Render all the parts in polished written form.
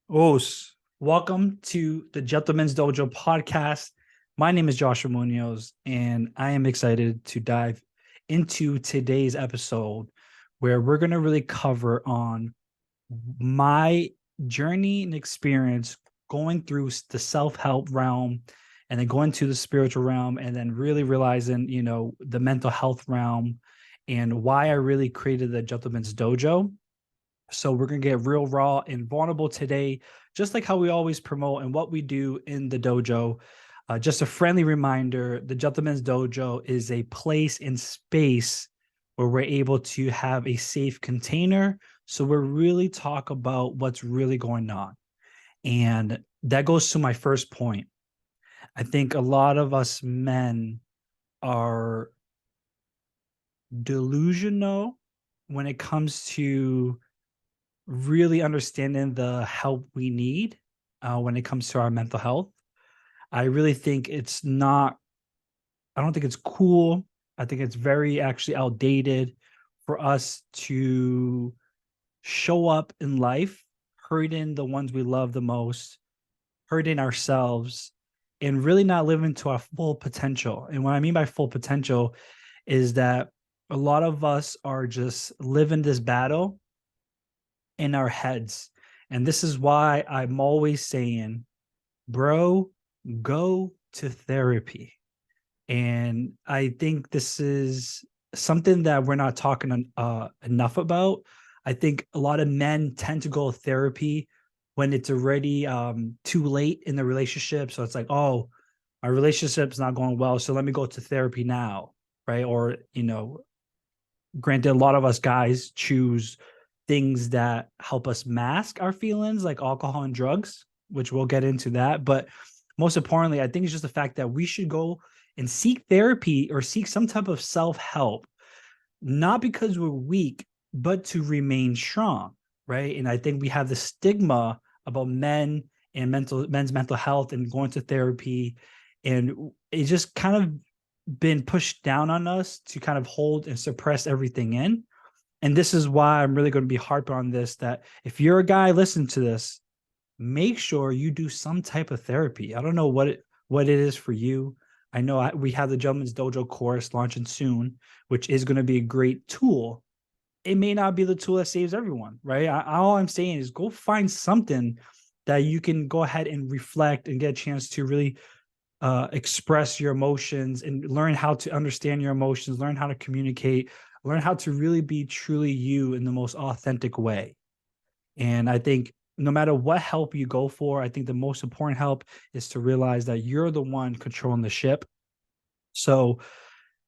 Welcome to the Gentleman's Dojo podcast. My name is Joshua Munoz, and I am excited to dive into today's episode where we're going to really cover on my journey and experience going through the self-help realm and then going to the spiritual realm and then really realizing, the mental health realm and why I really created the Gentleman's Dojo. So we're going to get real raw and vulnerable today, just like how we always promote and what we do in the dojo. Just a friendly reminder, the Gentleman's Dojo is a place and space where we're able to have a safe container. So we're really talk about what's really going on. And that goes to my first point. I think a lot of us men are delusional when it comes to really understanding the help we need when it comes to our mental health. I really think I don't think it's cool. I think it's very actually outdated for us to show up in life hurting the ones we love the most, hurting ourselves, and really not living to our full potential. And what I mean by full potential is that a lot of us are just living this battle in our heads. And this is why I'm always saying, bro, go to therapy. And I think this is something that we're not talking enough about. I think a lot of men tend to go to therapy when it's already too late in the relationship. So it's like, oh, my relationship's not going well, so let me go to therapy now, right? Or, granted, a lot of us guys choose things that help us mask our feelings, like alcohol and drugs, which we'll get into that. But most importantly, I think it's just the fact that we should go and seek therapy or seek some type of self-help, not because we're weak, but to remain strong, right? And I think we have the stigma about men and men's mental health and going to therapy, and it's just kind of been pushed down on us to kind of hold and suppress everything in. And this is why I'm really going to be harping on this, that if you're a guy listening to this, make sure you do some type of therapy. I don't know what it is for you. I know we have the Gentleman's Dojo course launching soon, which is going to be a great tool. It may not be the tool that saves everyone, right? All I'm saying is go find something that you can go ahead and reflect and get a chance to really express your emotions and learn how to understand your emotions, learn how to communicate, learn how to really be truly you in the most authentic way. And I think no matter what help you go for, I think the most important help is to realize that you're the one controlling the ship. So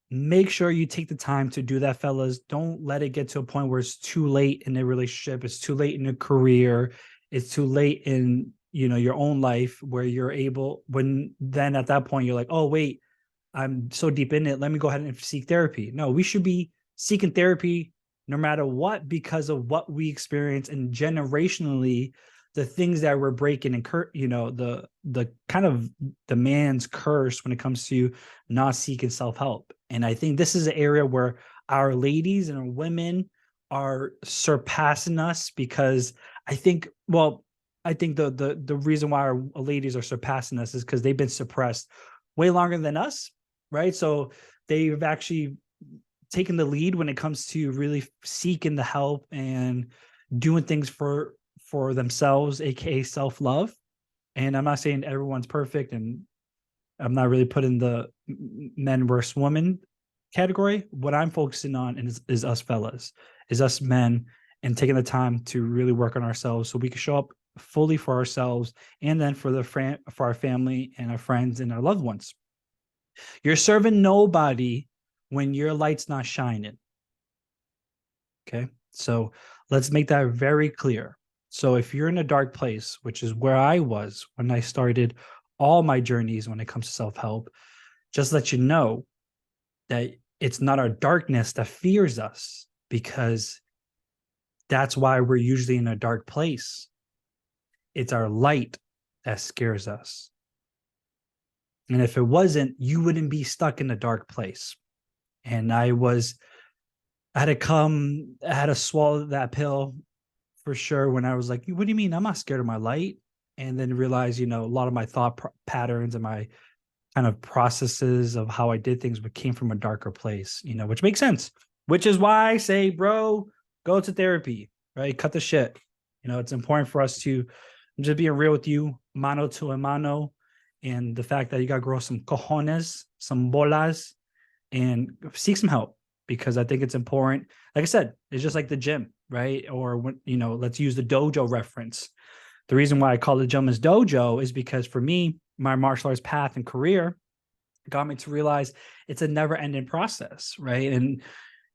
make sure you take the time to do that, fellas. Don't let it get to a point where it's too late in a relationship, it's too late in a career, it's too late in your own life where you're able, when then at that point you're like, oh wait, I'm so deep in it, let me go ahead and seek therapy. No, we should be seeking therapy no matter what, because of what we experience and generationally the things that we're breaking and the kind of the man's curse when it comes to not seeking self-help. And I think this is an area where our ladies and our women are surpassing us, because I think, well, I think the reason why our ladies are surpassing us is because they've been suppressed way longer than us, right? So they've actually taken the lead when it comes to really seeking the help and doing things for themselves, aka self-love. And I'm not saying everyone's perfect, and I'm not really putting the men versus women category. What I'm focusing on is us fellas, is us men, and taking the time to really work on ourselves so we can show up fully for ourselves and then for our family and our friends and our loved ones. You're serving nobody when your light's not shining. Okay, so let's make that very clear. So if you're in a dark place, which is where I was when I started all my journeys when it comes to self-help, just let you know that it's not our darkness that fears us, because that's why we're usually in a dark place. It's our light that scares us. And if it wasn't, you wouldn't be stuck in a dark place. And I had to swallow that pill for sure when I was like, what do you mean? I'm not scared of my light. And then realize, a lot of my thought patterns and my kind of processes of how I did things but came from a darker place, which makes sense. Which is why I say, bro, go to therapy, right? Cut the shit. It's important for us to just being real with you, mano to a mano, and the fact that you got to grow some cojones, some bolas, and seek some help because I think it's important. Like I said, it's just like the gym, right? Or when, let's use the dojo reference. The reason why I call the gym as dojo is because for me, my martial arts path and career got me to realize it's a never-ending process, right? And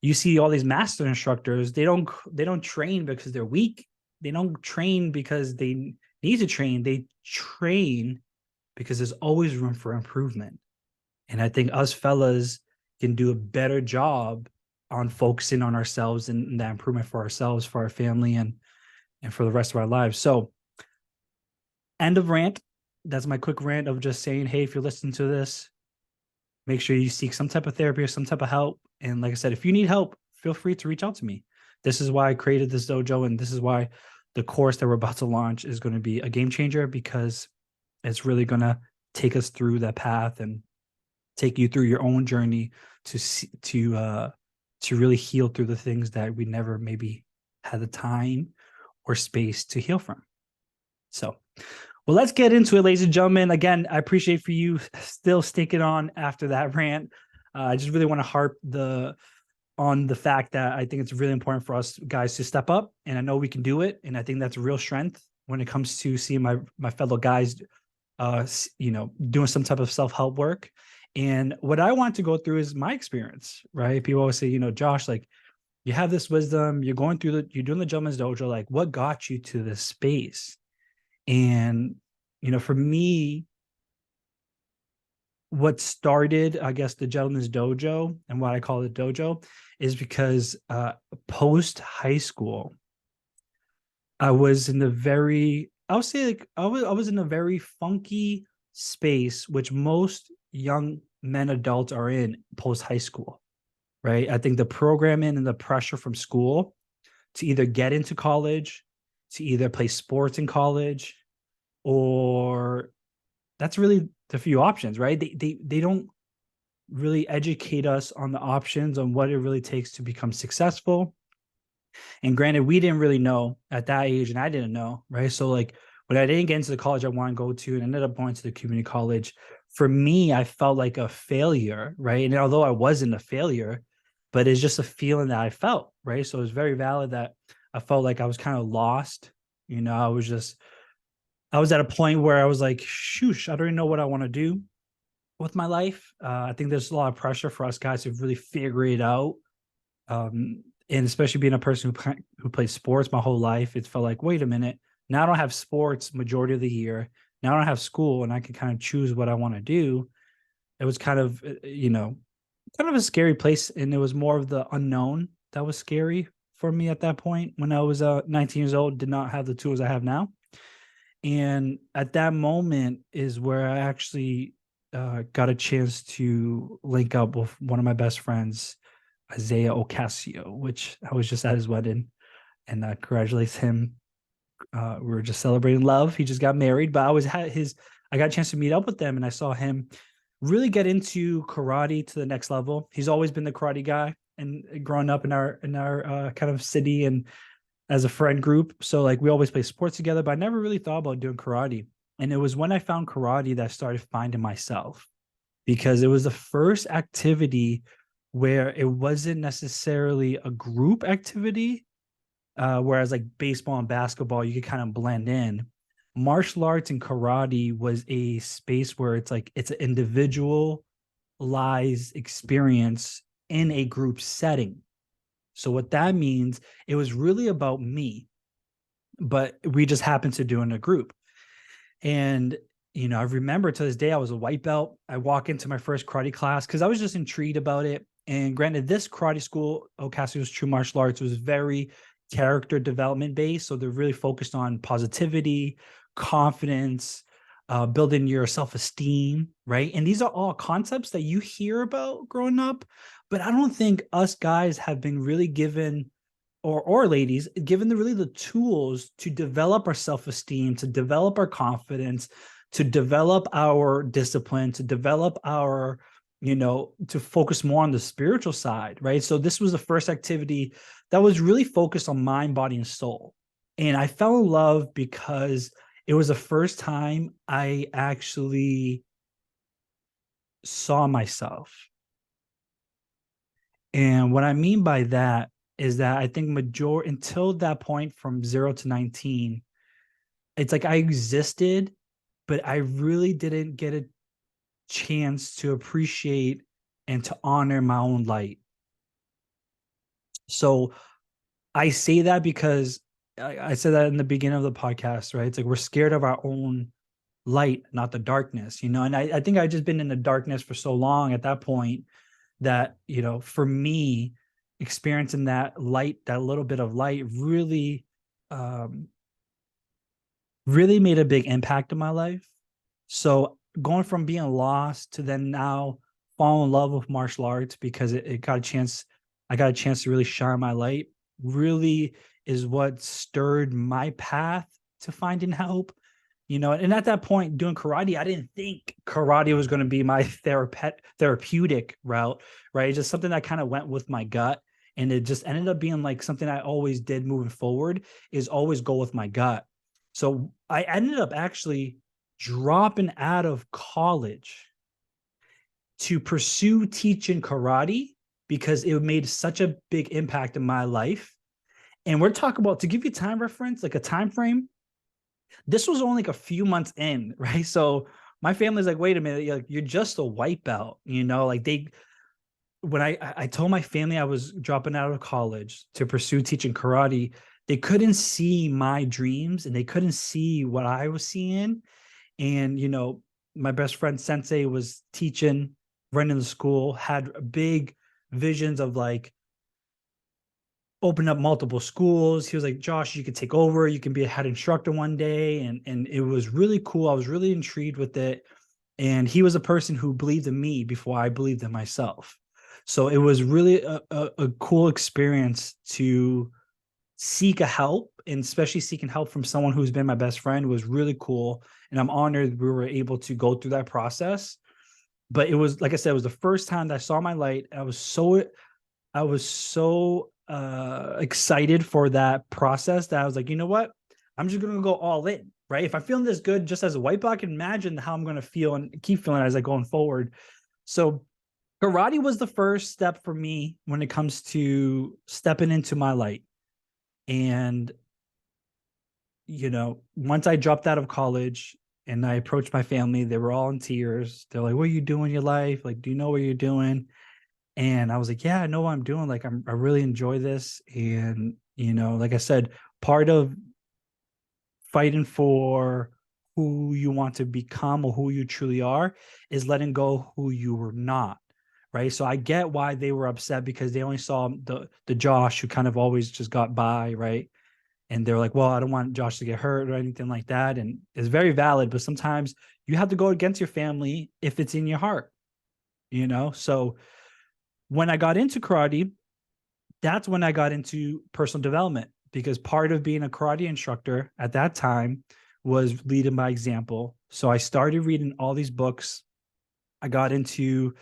you see all these master instructors, they don't train because they're weak. They don't train because they need to train. They train because there's always room for improvement. And I think us fellas can do a better job on focusing on ourselves and that improvement for ourselves, for our family, and for the rest of our lives. So, end of rant. That's my quick rant of just saying, hey, if you're listening to this, make sure you seek some type of therapy or some type of help. And like I said, if you need help, feel free to reach out to me. This is why I created this dojo, and this is why the course that we're about to launch is going to be a game changer, because it's really going to take us through that path and take you through your own journey to really heal through the things that we never maybe had the time or space to heal from. So, well, let's get into it, ladies and gentlemen. Again, I appreciate for you still sticking on after that rant. I just really want to harp on the fact that I think it's really important for us guys to step up, and I know we can do it. And I think that's a real strength when it comes to seeing my fellow guys, doing some type of self-help work. And what I want to go through is my experience, right? People always say, Josh, like, you have this wisdom, you're doing the Gentleman's Dojo, like, what got you to this space? And, for me, what started, I guess, the Gentleman's Dojo and what I call the dojo is because post high school, I was in I would say, like, I was in a very funky space, which most young men, adults are in post high school, right? I think the programming and the pressure from school to either get into college, to either play sports in college, or that's really the few options, right? They don't really educate us on the options on what it really takes to become successful. And granted, we didn't really know at that age, and I didn't know, right? So, like, when I didn't get into the college I want to go to and ended up going to the community college, for me, I felt like a failure, right? And although I wasn't a failure, but it's just a feeling that I felt, right? So it was very valid that I felt like I was kind of lost. I was at a point where I was like, shoosh, I don't even know what I want to do with my life. I think there's a lot of pressure for us guys to really figure it out. And especially being a person who plays sports my whole life, it felt like, wait a minute, now I don't have sports majority of the year. Now I don't have school, and I can kind of choose what I want to do. It was kind of, kind of a scary place. And it was more of the unknown that was scary for me at that point when I was 19 years old, did not have the tools I have now. And at that moment is where I actually got a chance to link up with one of my best friends, Isaiah Ocasio, which I was just at his wedding, and congratulate him. We were just celebrating love. He just got married, but I got a chance to meet up with them, and I saw him really get into karate to the next level. He's always been the karate guy, and growing up in our kind of city and as a friend group. So, like, we always play sports together, but I never really thought about doing karate. And it was when I found karate that I started finding myself, because it was the first activity where it wasn't necessarily a group activity. Whereas like baseball and basketball, you could kind of blend in. Martial arts and karate was a space where it's like it's an individualized experience in a group setting. So what that means, it was really about me, but we just happened to do it in a group. And, I remember to this day, I was a white belt. I walk into my first karate class because I was just intrigued about it. And granted, this karate school, Ocasio's True Martial Arts, was very character development based. So they're really focused on positivity, confidence, building your self-esteem, right? And these are all concepts that you hear about growing up, but I don't think us guys have been really given or ladies, given the really the tools to develop our self-esteem, to develop our confidence, to develop our discipline, to develop our, to focus more on the spiritual side, right? So this was the first activity that was really focused on mind, body, and soul. And I fell in love because it was the first time I actually saw myself. And what I mean by that is that I think until that point from 0 to 19, it's like I existed, but I really didn't get a chance to appreciate and to honor my own light. So I say that because I said that in the beginning of the podcast, right? It's like we're scared of our own light, not the darkness, and I think I've just been in the darkness for so long at that point that, for me, experiencing that light, that little bit of light um, really made a big impact in my life. So going from being lost to then now fall in love with martial arts because it got a chance, I got a chance to really shine my light, really is what stirred my path to finding help. And at that point doing karate, I didn't think karate was going to be my therapeutic route, right? It's just something that kind of went with my gut. And it just ended up being like something I always did moving forward, is always go with my gut. So I ended up actually dropping out of college to pursue teaching karate because it made such a big impact in my life. And we're talking about, to give you time reference, like a time frame, this was only like a few months in, right? So my family's like, wait a minute, you're just a white belt, like when I told my family I was dropping out of college to pursue teaching karate, they couldn't see my dreams and they couldn't see what I was seeing. And, my best friend Sensei was teaching, running the school, had big visions of like open up multiple schools. He was like, Josh, you could take over, you can be a head instructor one day. And it was really cool. I was really intrigued with it. And he was a person who believed in me before I believed in myself. So it was really a cool experience to seek a help, and especially seeking help from someone who's been my best friend was really cool. And I'm honored we were able to go through that process. But it was, like I said, it was the first time that I saw my light. I was so excited for that process that I was like, you know what? I'm just gonna go all in, right? If I'm feeling this good just as a white belt, I can imagine how I'm gonna feel and keep feeling as I going forward. So karate was the first step for me when it comes to stepping into my light. And, once I dropped out of college and I approached my family, they were all in tears. They're like, what are you doing in your life? Like, do you know what you're doing? And I was like, yeah, I know what I'm doing. Like, I really enjoy this. And, like I said, part of fighting for who you want to become or who you truly are is letting go who you were not. Right. So I get why they were upset, because they only saw the Josh who kind of always just got by. Right. And they're like, well, I don't want Josh to get hurt or anything like that. And it's very valid. But sometimes you have to go against your family if it's in your heart, So when I got into karate, that's when I got into personal development, because part of being a karate instructor at that time was leading by example. So I started reading all these books. I got into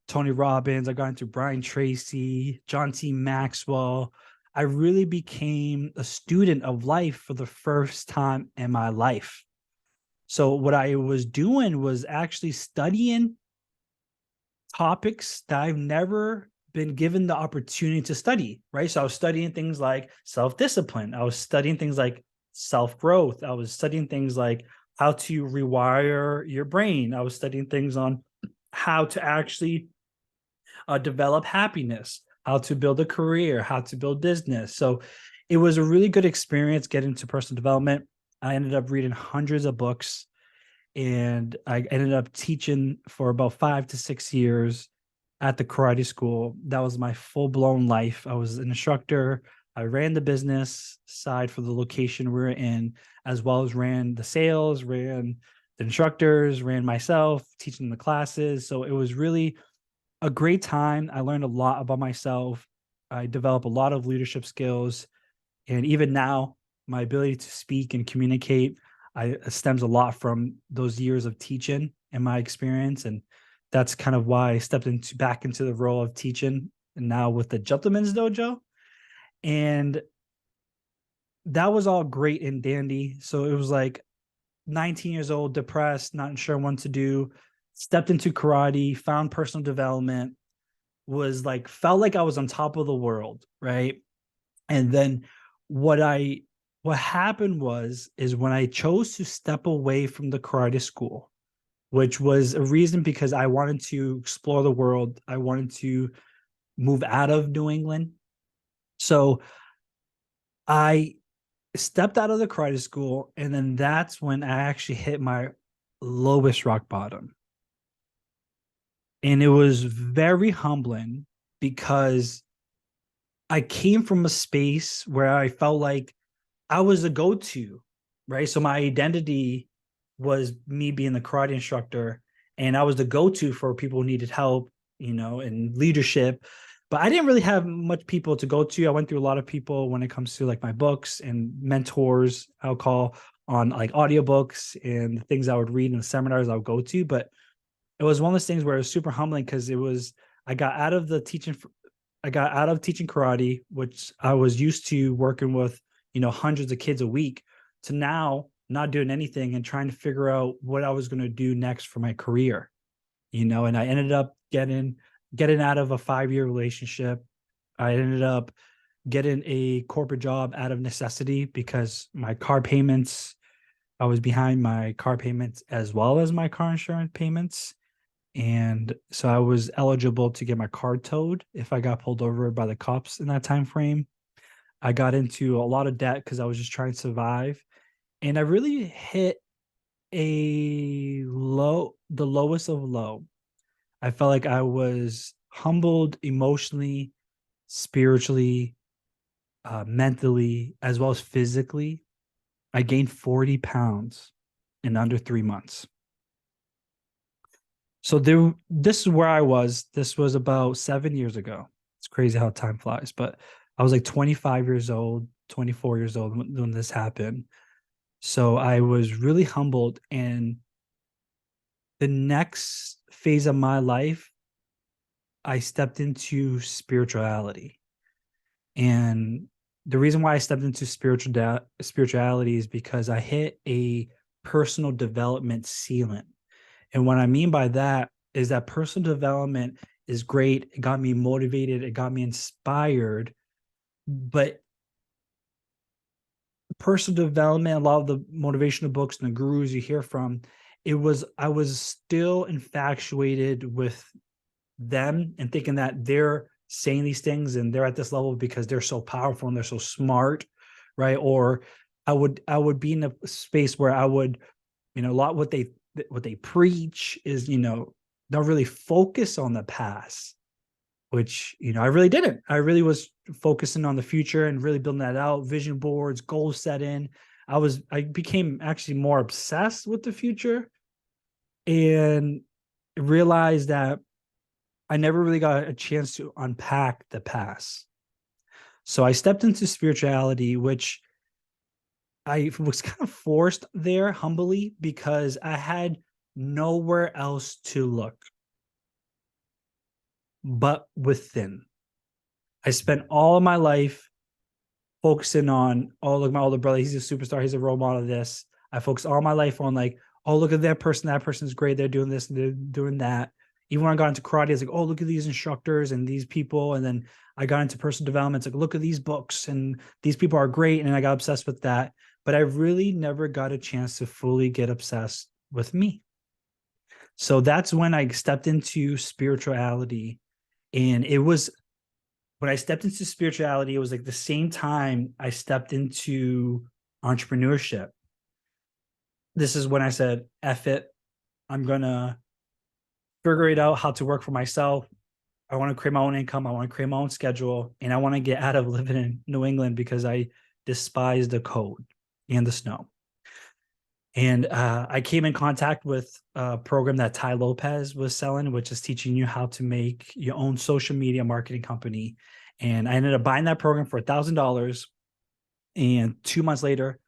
Tony Robbins. I got into Brian Tracy, John C. Maxwell. I really became a student of life for the first time in my life. So what I was doing was actually studying topics that I've never been given the opportunity to study, right? So I was studying things like self-discipline. I was studying things like self-growth. I was studying things like how to rewire your brain. I was studying things on how to actually develop happiness, how to build a career, how to build business. So it was a really good experience getting into personal development. I ended up reading hundreds of books, and I ended up teaching for about 5 to 6 years at the karate school. That was my full blown life. I was an instructor. I ran the business side for the location we were in, as well as ran the sales, ran the instructors, ran myself, teaching the classes. So it was really a great time. I learned a lot about myself. I developed a lot of leadership skills. And even now, my ability to speak and communicate stems a lot from those years of teaching and my experience. And that's kind of why I stepped back into the role of teaching, and now with the Gentleman's Dojo. And that was all great and dandy. So it was like 19 years old, depressed, not sure what to do, stepped into karate, found personal development, was like, felt like I was on top of the world, right? And then what I what happened is when I chose to step away from the karate school, which was a reason because I wanted to explore the world. I wanted to move out of New England. So I stepped out of the karate school, and then that's when I actually hit my lowest rock bottom. And it was very humbling because I came from a space where I felt like I was a go-to, right? So my identity was me being the karate instructor, and I was the go-to for people who needed help, and leadership. But I didn't really have much people to go to. I went through a lot of people when it comes to like my books and mentors, I'll call on like audiobooks and the things I would read in the seminars I would go to. But it was one of those things where it was super humbling because I got out of teaching karate, which I was used to working with, hundreds of kids a week, to now not doing anything and trying to figure out what I was going to do next for my career, and I ended up getting out of a 5-year relationship. I ended up getting a corporate job out of necessity because I was behind my car payments as well as my car insurance payments. And so I was eligible to get my car towed if I got pulled over by the cops in that time frame. I got into a lot of debt because I was just trying to survive. And I really hit the lowest of low. I felt like I was humbled emotionally, spiritually, mentally, as well as physically. I gained 40 pounds in under 3 months. So this is where I was. This was about 7 years ago. It's crazy how time flies, but I was like 25 years old, 24 years old when this happened. So I was really humbled. And the next phase of my life, I stepped into spirituality. And the reason why I stepped into spirituality is because I hit a personal development ceiling. And what I mean by that is that personal development is great. It got me motivated. It got me inspired. But personal development, a lot of the motivational books and the gurus you hear from, I was still infatuated with them and thinking that they're saying these things and they're at this level because they're so powerful and they're so smart, right? Or I would be in a space where I would, a lot what they preach is, don't really focus on the past, which, I really didn't. I really was focusing on the future and really building that out, vision boards, goal setting. I became actually more obsessed with the future and realized that I never really got a chance to unpack the past. So I stepped into spirituality, which I was kind of forced there humbly because I had nowhere else to look but within. I spent all of my life focusing on, oh, look, my older brother, he's a superstar, he's a role model of this. I focused all my life on like, oh, look at that person's great, they're doing this and they're doing that. Even when I got into karate, I was like, oh, look at these instructors and these people. And then I got into personal development. It's like, look at these books and these people are great. And I got obsessed with that. But I really never got a chance to fully get obsessed with me. So that's when I stepped into spirituality. And it was when I stepped into spirituality, it was like the same time I stepped into entrepreneurship. This is when I said, F it. I'm going to figure it out how to work for myself. I want to create my own income. I want to create my own schedule. And I want to get out of living in New England because I despise the cold and the snow. And I came in contact with a program that Ty Lopez was selling, which is teaching you how to make your own social media marketing company. And I ended up buying that program for $1,000. And 2 months later,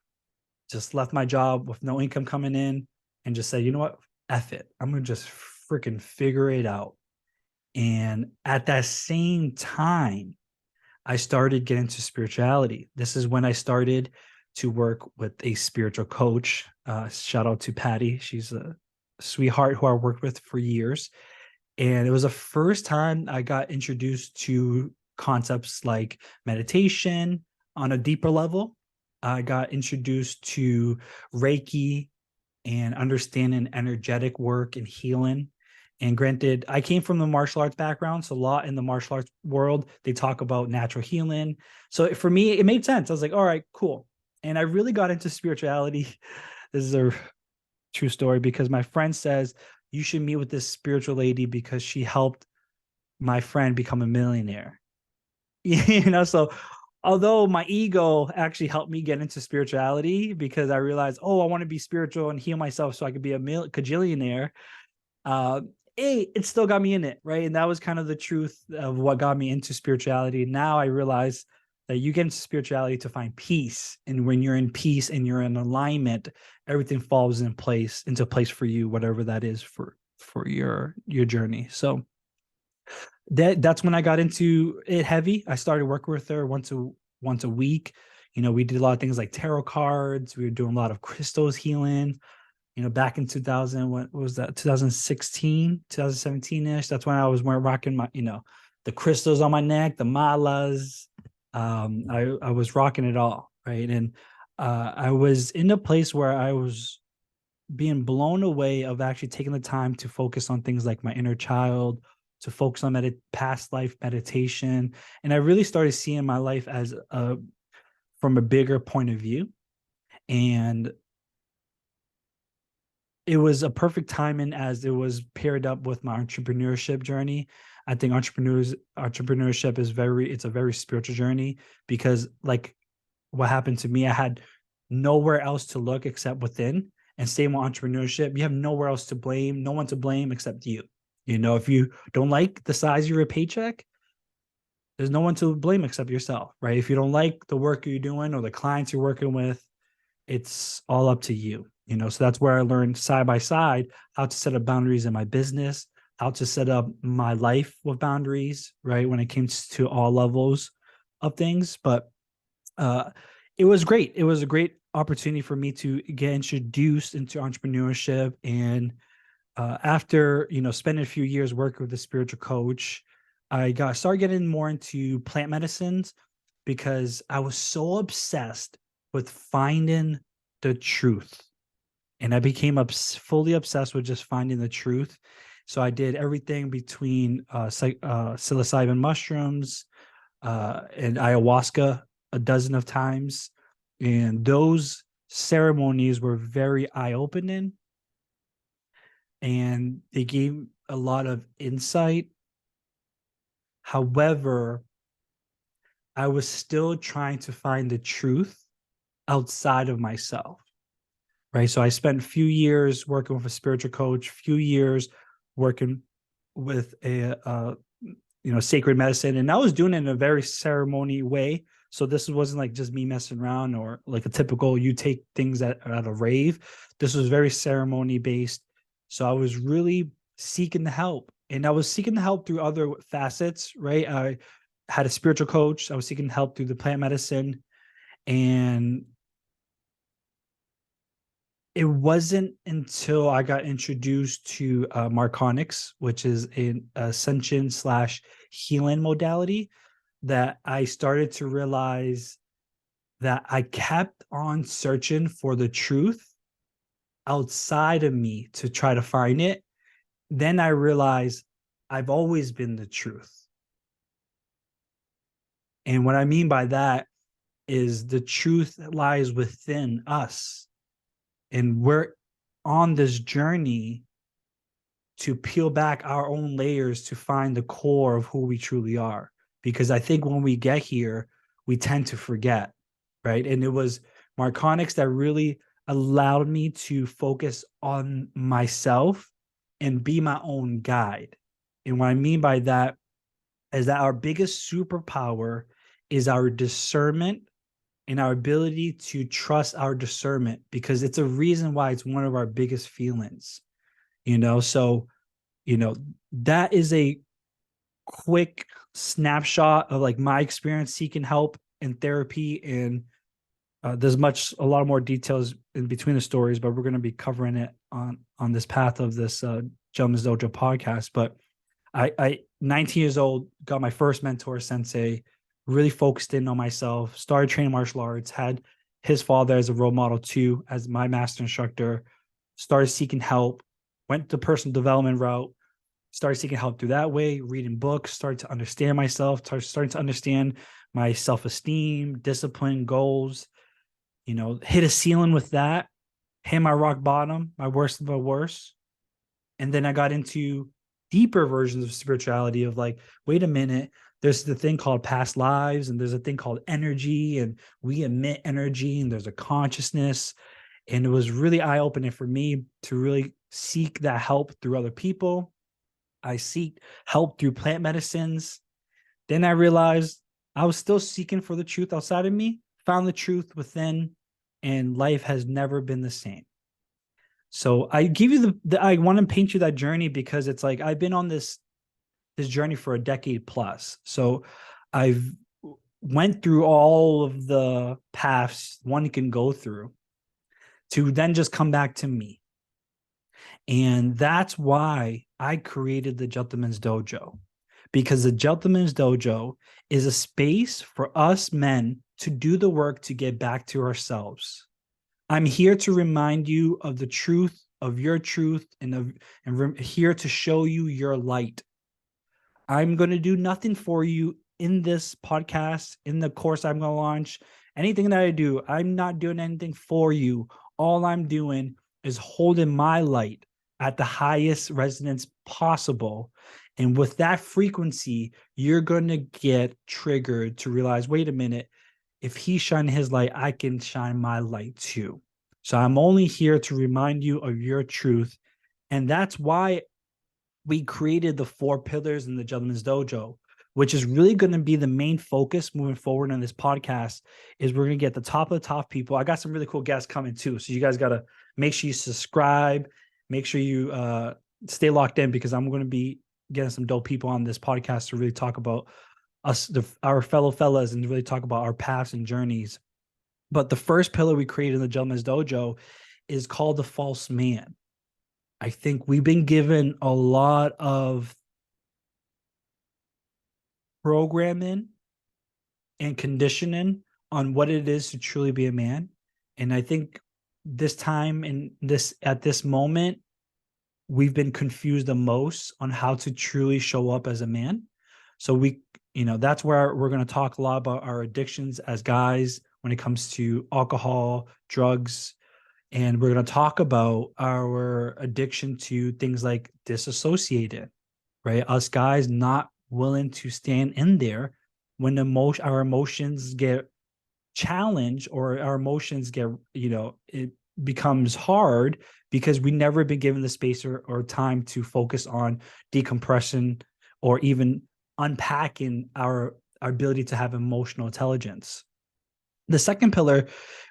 just left my job with no income coming in and just said, you know what? F it. I'm going to just freaking figure it out. And at that same time, I started getting into spirituality. This is when I started to work with a spiritual coach. Shout out to Patty. She's a sweetheart who I worked with for years. And it was the first time I got introduced to concepts like meditation on a deeper level. I got introduced to Reiki and understanding energetic work and healing. And granted, I came from the martial arts background, so a lot in the martial arts world, they talk about natural healing. So for me, it made sense. I was like, all right, cool. And I really got into spirituality. This is a true story because my friend says you should meet with this spiritual lady because she helped my friend become a millionaire. So although my ego actually helped me get into spirituality because I realized, oh, I want to be spiritual and heal myself so I could be a cajillionaire. Uh, it still got me in it, right? And that was kind of the truth of what got me into spirituality. Now I realize that you get into spirituality to find peace, and when you're in peace and you're in alignment, everything falls into place for you, whatever that is for your journey. So that's when I got into it heavy. I started working with her once a week. We did a lot of things like tarot cards. We were doing a lot of crystals healing. Back in 2000, what was that? 2016, 2017-ish. That's when I was rocking my, the crystals on my neck, the malas. I was rocking it all, right? And I was in a place where I was being blown away of actually taking the time to focus on things like my inner child, to focus on past life meditation. And I really started seeing my life as from a bigger point of view. And it was a perfect timing as it was paired up with my entrepreneurship journey. I think entrepreneurship it's a very spiritual journey because like what happened to me, I had nowhere else to look except within. And same with entrepreneurship, you have nowhere else to blame, no one to blame except you. If you don't like the size of your paycheck, there's no one to blame except yourself, right? If you don't like the work you're doing or the clients you're working with, it's all up to you. So that's where I learned side by side how to set up boundaries in my business, how to set up my life with boundaries, right? When it came to all levels of things. But it was great. It was a great opportunity for me to get introduced into entrepreneurship. And after, spending a few years working with a spiritual coach, I started getting more into plant medicines because I was so obsessed with finding the truth. And I became fully obsessed with just finding the truth. So I did everything between psilocybin mushrooms and ayahuasca a dozen of times. And those ceremonies were very eye-opening. And they gave a lot of insight. However, I was still trying to find the truth outside of myself, right? So I spent a few years working with a spiritual coach, few years working with a sacred medicine, and I was doing it in a very ceremony way. So this wasn't like just me messing around or like a typical you take things at a rave. This was very ceremony based. So I was really seeking the help, and I was seeking the help through other facets, right? I had a spiritual coach. I was seeking help through the plant medicine, and it wasn't until I got introduced to Marconics, which is an ascension / healing modality, that I started to realize that I kept on searching for the truth outside of me to try to find it. Then I realized I've always been the truth. And what I mean by that is the truth lies within us. And we're on this journey to peel back our own layers to find the core of who we truly are. Because I think when we get here, we tend to forget, right? And it was Marconics that really allowed me to focus on myself and be my own guide. And what I mean by that is that our biggest superpower is our discernment and our ability to trust our discernment, because it's a reason why it's one of our biggest feelings, So, that is a quick snapshot of like my experience seeking help in therapy. And there's a lot more details in between the stories, but we're going to be covering it on this path of this Gentleman's Dojo podcast. But I 19 years old, got my first mentor sensei, really focused in on myself, started training martial arts, had his father as a role model too, as my master instructor, started seeking help, went the personal development route, started seeking help through that way, reading books, started to understand myself, starting to understand my self-esteem, discipline, goals, hit a ceiling with that, hit my rock bottom, my worst of the worst. And then I got into deeper versions of spirituality of like, wait a minute, there's the thing called past lives, and there's a thing called energy, and we emit energy, and there's a consciousness. And it was really eye-opening for me to really seek that help through other people. I seek help through plant medicines. Then I realized I was still seeking for the truth outside of me, found the truth within, and life has never been the same. So I give you I want to paint you that journey because it's like I've been on this journey for a decade plus. So I've went through all of the paths one can go through to then just come back to me. And that's why I created the Gentleman's Dojo, because the Gentleman's Dojo is a space for us men to do the work to get back to ourselves. I'm here to remind you of the truth of your truth, and here to show you your light. I'm going to do nothing for you in this podcast, in the course I'm going to launch. Anything that I do, I'm not doing anything for you. All I'm doing is holding my light at the highest resonance possible. And with that frequency, you're going to get triggered to realize, wait a minute, if he's shining his light, I can shine my light too. So I'm only here to remind you of your truth. And that's why we created the 4 pillars in the Gentleman's Dojo, which is really going to be the main focus moving forward on this podcast. Is we're going to get the top of the top people. I got some really cool guests coming too. So you guys got to make sure you subscribe, make sure you stay locked in, because I'm going to be getting some dope people on this podcast to really talk about us, our fellow fellas, and really talk about our paths and journeys. But the first pillar we created in the Gentleman's Dojo is called the false man. I think we've been given a lot of programming and conditioning on what it is to truly be a man. And I think this time at this moment, we've been confused the most on how to truly show up as a man. So that's where we're going to talk a lot about our addictions as guys when it comes to alcohol, drugs, and we're going to talk about our addiction to things like disassociated, right? Us guys not willing to stand in there when our emotions get challenged, or our emotions get, it becomes hard because we never been given the space or time to focus on decompression or even unpacking our ability to have emotional intelligence. The second pillar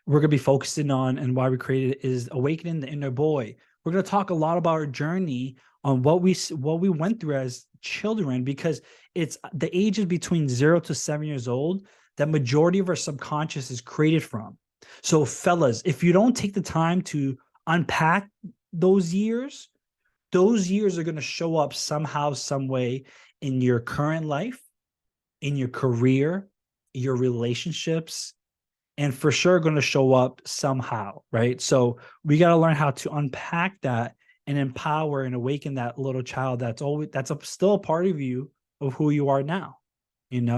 we're going to be focusing on, and why we created it, is Awakening the Inner Boy. We're going to talk a lot about our journey on what we went through as children, because it's the ages between 0 to 7 years old that majority of our subconscious is created from. So fellas, if you don't take the time to unpack those years are going to show up somehow, some way in your current life, in your career, your relationships, and for sure going to show up somehow, right? So we got to learn how to unpack that and empower and awaken that little child that's still a part of you, of who you are now,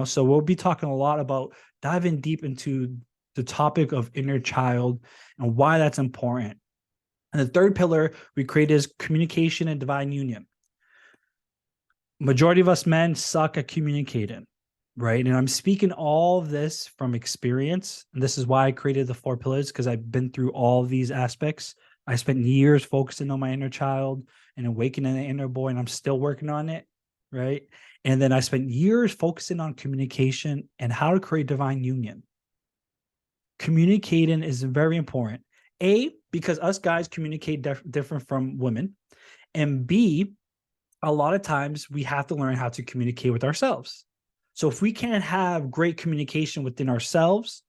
So we'll be talking a lot about diving deep into the topic of inner child and why that's important. And the third pillar we created is communication and divine union. Majority of us men suck at communicating, right? And I'm speaking all of this from experience. And this is why I created the 4 pillars, because I've been through all of these aspects. I spent years focusing on my inner child and awakening the inner boy, and I'm still working on it, right? And then I spent years focusing on communication and how to create divine union. communicating is very important. A, because us guys communicate different from women. And B, a lot of times we have to learn how to communicate with ourselves. So if we can't have great communication within ourselves,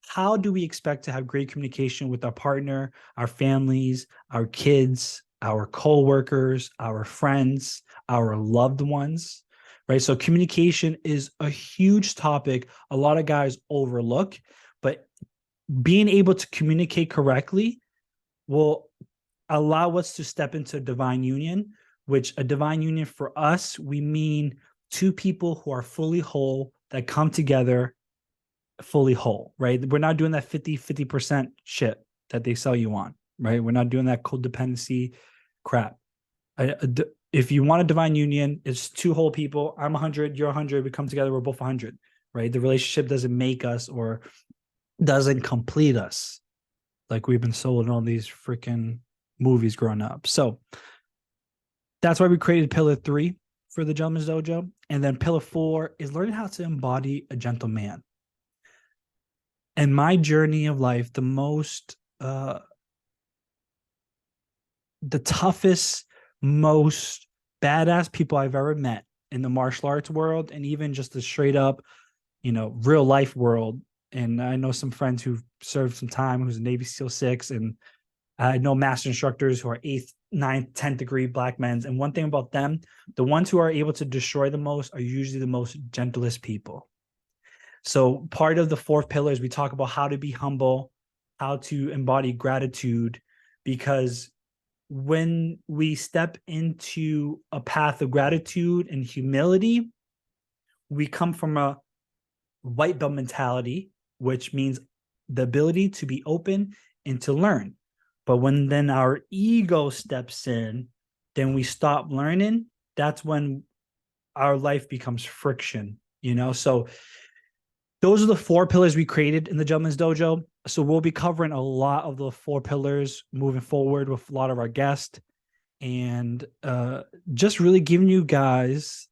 how do we expect to have great communication with our partner, our families, our kids, our coworkers, our friends, our loved ones, right? So communication is a huge topic a lot of guys overlook, but being able to communicate correctly will allow us to step into divine union, which a divine union for us, we mean two people who are fully whole that come together fully whole, right? We're not doing that 50% shit that they sell you on, right? We're not doing that codependency crap. If you want a divine union, it's two whole people. I'm 100, you're 100. We come together, we're both 100, right? The relationship doesn't make us or doesn't complete us like we've been sold in all these freaking movies growing up. So that's why we created pillar 3 for the Gentleman's Dojo. And then pillar 4 is learning how to embody a gentle man. And my journey of life, the toughest, most badass people I've ever met in the martial arts world, and even just the straight up, real life world. And I know some friends who've served some time, who's a Navy SEAL 6, and I know master instructors who are 8th, 9th, 10th degree black men. And one thing about them, the ones who are able to destroy the most are usually the most gentlest people. So part of the 4 pillars, we talk about how to be humble, how to embody gratitude, because when we step into a path of gratitude and humility, we come from a white belt mentality, which means the ability to be open and to learn. But when then our ego steps in, then we stop learning. That's when our life becomes friction, So those are the 4 pillars we created in the Gentleman's Dojo. So we'll be covering a lot of the 4 pillars moving forward with a lot of our guests, and just really giving you guys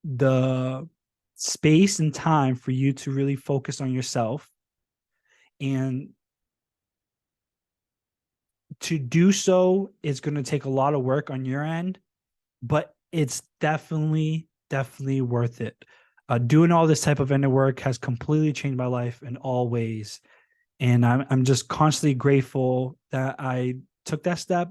the space and time for you to really focus on yourself. And to do so is going to take a lot of work on your end, but it's definitely worth it. Doing all this type of inner work has completely changed my life in all ways. And I'm just constantly grateful that I took that step.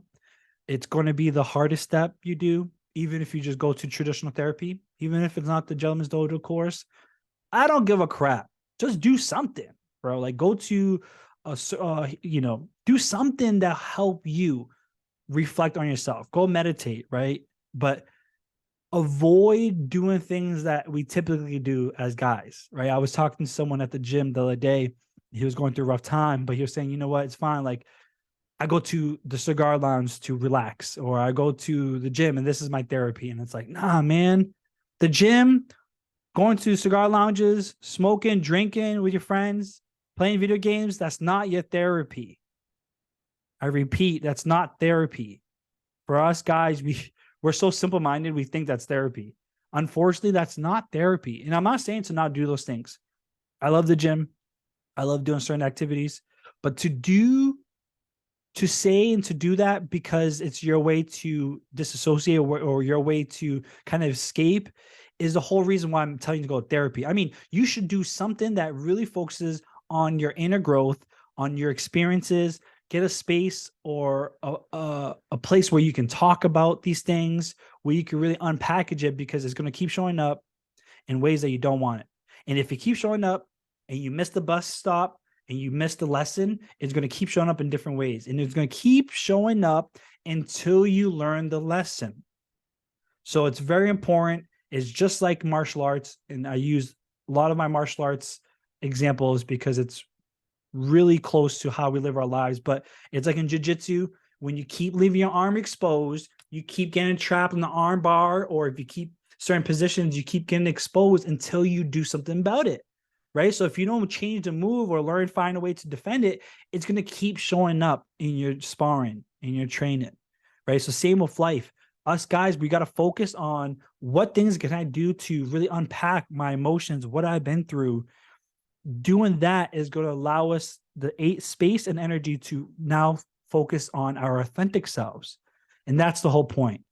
It's going to be the hardest step you do, even if you just go to traditional therapy, even if it's not the Gentleman's Dojo course. I don't give a crap. Just do something, bro. Like go to, do something that help you reflect on yourself. Go meditate, right? But avoid doing things that we typically do as guys, right? I was talking to someone at the gym the other day. He was going through a rough time, but he was saying, you know what? It's fine. Like I go to the cigar lounge to relax, or I go to the gym and this is my therapy. And it's like, nah, man, the gym, going to cigar lounges, smoking, drinking with your friends, playing video games, that's not your therapy. I repeat, that's not therapy. For us guys, we're so simple-minded, we think that's therapy. Unfortunately, that's not therapy. And I'm not saying to not do those things. I love the gym. I love doing certain activities. But to say and to do that because it's your way to disassociate or your way to kind of escape is the whole reason why I'm telling you to go to therapy. I mean, you should do something that really focuses on your inner growth, on your experiences. Get a space or a place where you can talk about these things, where you can really unpackage it, because it's going to keep showing up in ways that you don't want it. And if it keeps showing up and you miss the bus stop and you miss the lesson, it's going to keep showing up in different ways. And it's going to keep showing up until you learn the lesson. So it's very important. It's just like martial arts. And I use a lot of my martial arts examples because it's really close to how we live our lives. But it's like in jiu-jitsu, when you keep leaving your arm exposed, you keep getting trapped in the arm bar, or if you keep certain positions, you keep getting exposed until you do something about it, right? So if you don't change the move or learn, find a way to defend it, it's going to keep showing up in your sparring, in your training, right? So same with life. Us guys, we got to focus on what things can I do to really unpack my emotions, what I've been through, doing that is going to allow us the space and energy to now focus on our authentic selves. And that's the whole point.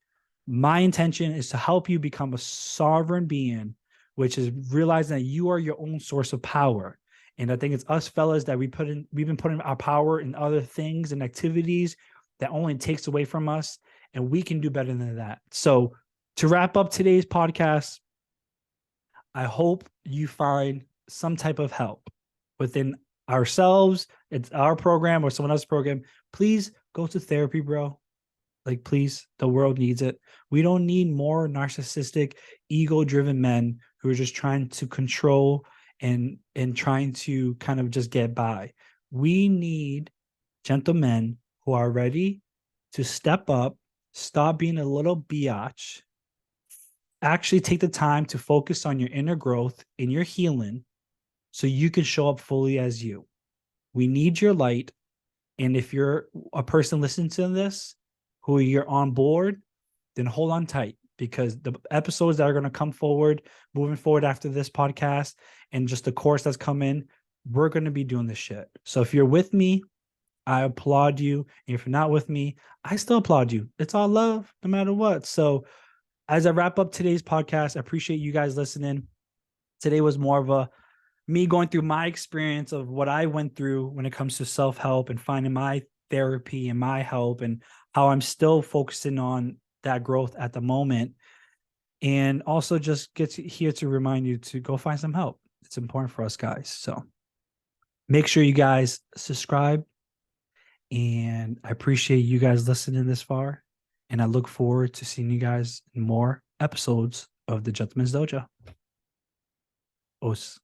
My intention is to help you become a sovereign being, which is realizing that you are your own source of power. And I think it's us fellas that we've been putting our power in other things and activities that only takes away from us. And we can do better than that. So to wrap up today's podcast, I hope you find some type of help within ourselves. It's our program or someone else's program. Please go to therapy, bro. Like, please, the world needs it. We don't need more narcissistic, ego-driven men who are just trying to control and trying to kind of just get by. We need gentlemen who are ready to step up, stop being a little biatch, actually take the time to focus on your inner growth and your healing so you can show up fully as you. We need your light. And if you're a person listening to this who you're on board, then hold on tight, because the episodes that are going to come forward, moving forward after this podcast and just the course that's coming, we're going to be doing this shit. So if you're with me, I applaud you. And if you're not with me, I still applaud you. It's all love no matter what. So as I wrap up today's podcast, I appreciate you guys listening. Today was more of a me going through my experience of what I went through when it comes to self-help and finding my therapy and my help, and how I'm still focusing on that growth at the moment. And also just here to remind you to go find some help. It's important for us guys. So make sure you guys subscribe. And I appreciate you guys listening this far. And I look forward to seeing you guys in more episodes of the Gentleman's Dojo. Os.